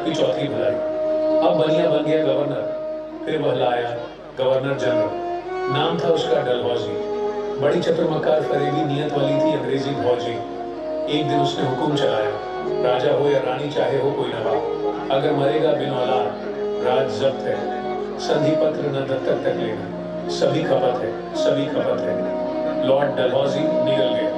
की चौथी भलाई। अब बनिया बन गया गवर्नर, फिर वह लाया गवर्नर जनरल। नाम था उसका डलहौजी। बड़ी चतुर्मकार फरेबी नियत वाली थी अंग्रेजी भौजी। एक दिन उसने हुक्म चलाया, राजा हो या रानी चाहे हो कोई नवाब, अगर मरेगा बिन औलाद राज जब्त है। संधि पत्र न दस्तक तक लेना, सभी खपत है, सभी खपत है। लॉर्ड डलहौजी निकल गया।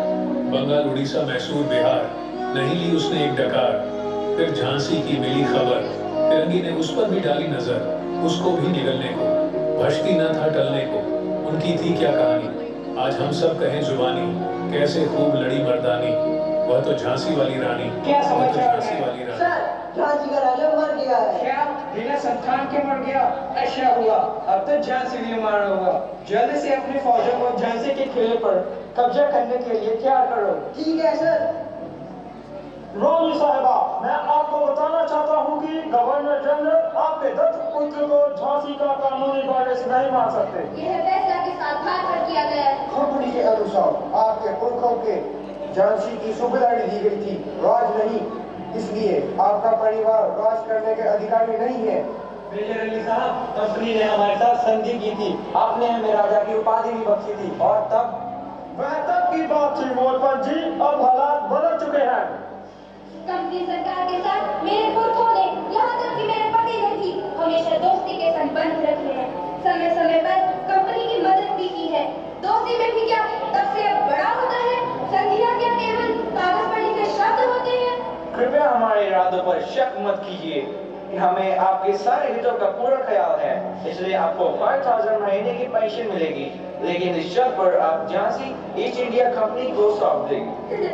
बंगाल, उड़ीसा, मैसूर, बिहार, नहीं ली उसने एक डकार। फिर झांसी की मिली खबर, फिरंगी ने उस पर भी डाली नजर, उसको भी निगलने को भटकी न था टलने को। उनकी थी क्या कहानी, आज हम सब कहें जुबानी, कैसे खूब लड़ी मर्दानी। वह तो झांसी वाली रानी, क्या वह तो समाचार झांसी है? वाली रानी। सर, झांसी का राजा मर गया है। क्या बिना संतान के मर गया? ऐसा हुआ, अब तो झांसी भी मारा हुआ। जल्दी से अपनी फौजों को झांसी के किले पर कब्जा करने के लिए तैयार करो। ठीक है सर। रानी साहिबा, मैं आपको बताना चाहता हूँ कि गवर्नर जनरल आपके दत्त पुत्र को झांसी का कानूनी वारिस नहीं मान सकते। यह फैसला के साथ भाग कर किया गया है। कंपनी के अनुसार आपके पुरखों के झांसी की सूबेदारी दी गई थी, राज नहीं। इसलिए आपका परिवार राज करने के अधिकारी नहीं है। मेजर अली साहब, कंपनी ने हमारे साथ संधि की थी, आपने हमें राजा की उपाधि भी बख्शी थी, और तब वह तब की बात थी मोहम्मद जी, अब हालात बदल चुके हैं। कंपनी सरकार के साथ मेरे पुरखों ने, यहाँ तक कि मेरे पति ने भी हमेशा दोस्ती के संबंध रखे हैं। समय समय पर कंपनी की मदद भी की है। दोस्ती में भी क्या तब से अब बड़ा होता है? संधियाँ क्या केवल कागज पर लिखे शब्द होते हैं? कृपया हमारे इरादों पर शक मत कीजिए। हमें आपके सारे हितों का पूरा ख्याल है, इसलिए आपको 5000 महीने की पेंशन मिलेगी, लेकिन इस शर्त पर आप झांसी ईस्ट इंडिया कंपनी को सौंप देंगे।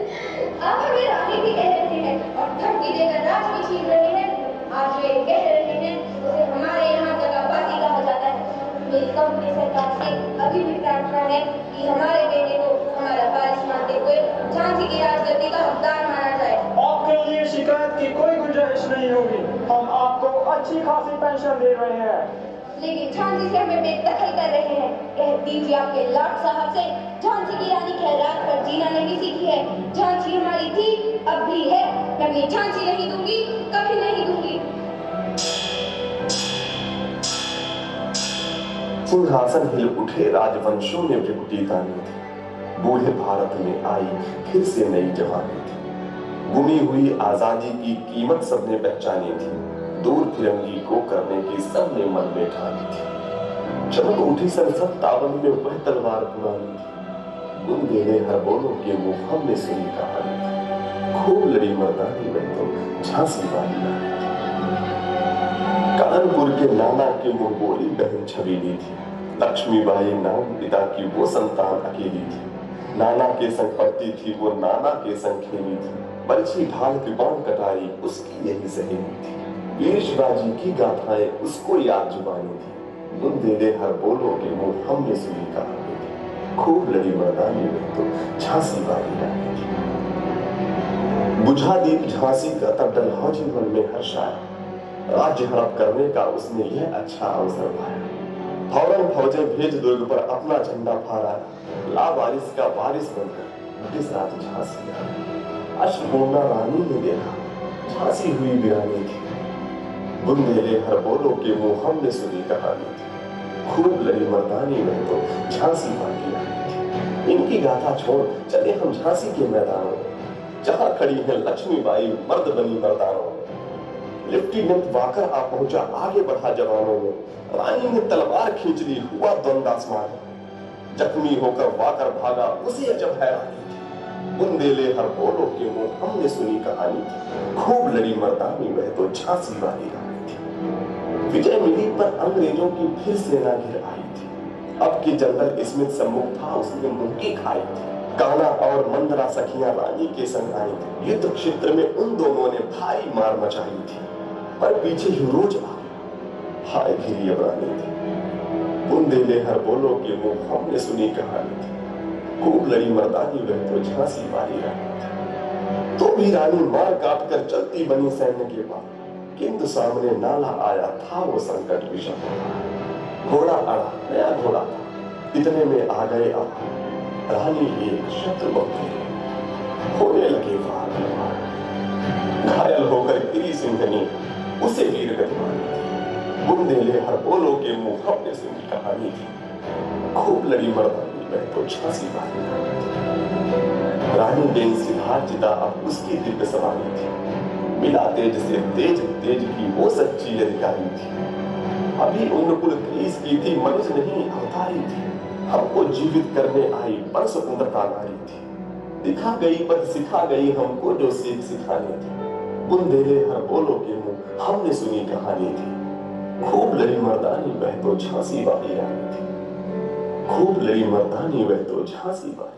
आप हमें रानी भी कह रहे हैं और धमकी देकर राज भी छीन रहे हैं। आज वे कह रहे हैं उसे हमारे यहाँ जगहबाजी कहा जाता है। मेरी कंपनी सरकार से अभी भी प्रार्थना है कि हमारे बेटे को हमारा वारिस मानते हुए झांसी की राजगद्दी का हकदार माना जाए। आपके लिए शिकायत की कोई गुंजाइश नहीं होगी। हम आपको अच्छी खासी पेंशन दे रहे हैं। लेकिन झांसी से हमें बेदखल कर रहे हैं। कह दीजिए आपके लॉर्ड साहब से, झांसी की रानी खैरात पर जीना नहीं सीखी है। झांसी हमारी थी, अब भी है। मैं अपनी झांसी नहीं दूंगी, कभी नहीं दूंगी। सिंहासन हिल उठे, राजवंशों ने भ्रिकुटी तानी थी। बूढ़े भारत में आई फिर से नई जवानी थी। गुमी हुई आजादी की कीमत सबने पहचानी थी। दूर फिरंगी को करने की सबने मन में ठानी थी। चमक उठी संसद तावन में वह तलवार पुरानी थी। बुंदेले हर बोलों के मुंह हमने सुनी कहानी थी। खूब लड़ी मर्दानी में तो झांसी वाली रानी थी। कानपुर के नाना के मुंह बोली बहन छबीली थी। लक्ष्मीबाई नाम पिता की वो संतान अकेली थी। नाना के संग पढ़ती थी वो, नाना के संग खेली थी। बरछी ढाल कृपाण कटाई उसकी यही सहेली थी। वीर शिवाजी की गाथाएं उसको याद जुबानी थी। बुंदेले हर बोलों के मुंह हमने सुनी कहानी थी। खूब लड़ी मर्दानी में तो झांसी वाली रानी थी। बुझा दीप झांसी का तब डलहौजी मन में हर्ष आया। राज्य हड़प करने का उसने यह अच्छा अवसर पाया। फौरन फौजें भेज दुर्ग पर अपना झंडा फहराया। लावारिस का वारिस बनकर ब्रिटिश राज झांसी आया। अश्वपूर्णा रानी ने देखा झांसी हुई वीरानी थी। बुंदेले हर बोलों के मुंह हमने सुनी कहानी थी। खूब लड़ी मर्दानी में तो झांसी वाली रानी थी। इनकी गाथा छोड़ चले हम झांसी के मैदानों, जहां खड़ी है लक्ष्मीबाई मर्द बनी मर्दानों। लेफ्टिनेंट वाकर आ पहुंचा, आगे बढ़ा जवानों में। रानी ने तलवार खींच ली, हुआ द्वंद आसमान। जख्मी होकर वाकर भागा, उसे अजब हैरानी थी। बुंदेले हर बोलों के मुंह हमने सुनी कहानी थी। खूब लड़ी मर्दानी में तो झांसी वाली रानी थी। विजय मिली पर अंग्रेजों की फिर सेना घिर आई थी। अब की जनरल स्मिथ सम्मुख था, उसने मुंह खाई थी। काना और मंदरा सखियां रानी के संग आई थी। युद्ध क्षेत्र में उन दोनों ने भारी मार मचाई थी, पर पीछे यूरोज आ हाय घिरी अब रानी थी। बुंदेले हर बोलों के मुंह हमने सुनी कहानी थी। खूब लड़ी मर्दानी वह तो झांसी वाली रानी थी। तो भी रानी मार काट कर चलती बनी सैन्य के पास, किंतु सामने नाला आया था वो संकट विषम। घोड़ा अड़ा, नया घोड़ा था, इतने में आ गए अब रानी एक शत्रु बंधे। होने लगे वार, घायल होकर गिरी सिंहनी, उसे वीर गतिवानी थी। बुंदेले हर बोलो के मुंह हमने सुनी कहानी थी। खूब लड़ी मर्दानी वह तो झांसी वाली रानी थी। रानी बेन सिद्धार्थिता अब उसकी दिव्य सवारी थी। मिला तेज से तेज तेज की वो सच्ची अधिकारी थी। अभी उम्र कुल 23 की थी, मनुष्य नहीं अवतारी थी। हमको जीवित करने आई पर स्वतंत्रता नारी थी। दिखा गई पद सिखा गई हमको जो सीख सिखानी थी। बुंदेले हर बोलो के मुंह हमने सुनी कहानी थी। खूब लड़ी मर्दानी वह तो झांसी वाली रानी थी। खूब लड़ी मर्दानी वह तो झांसी वाली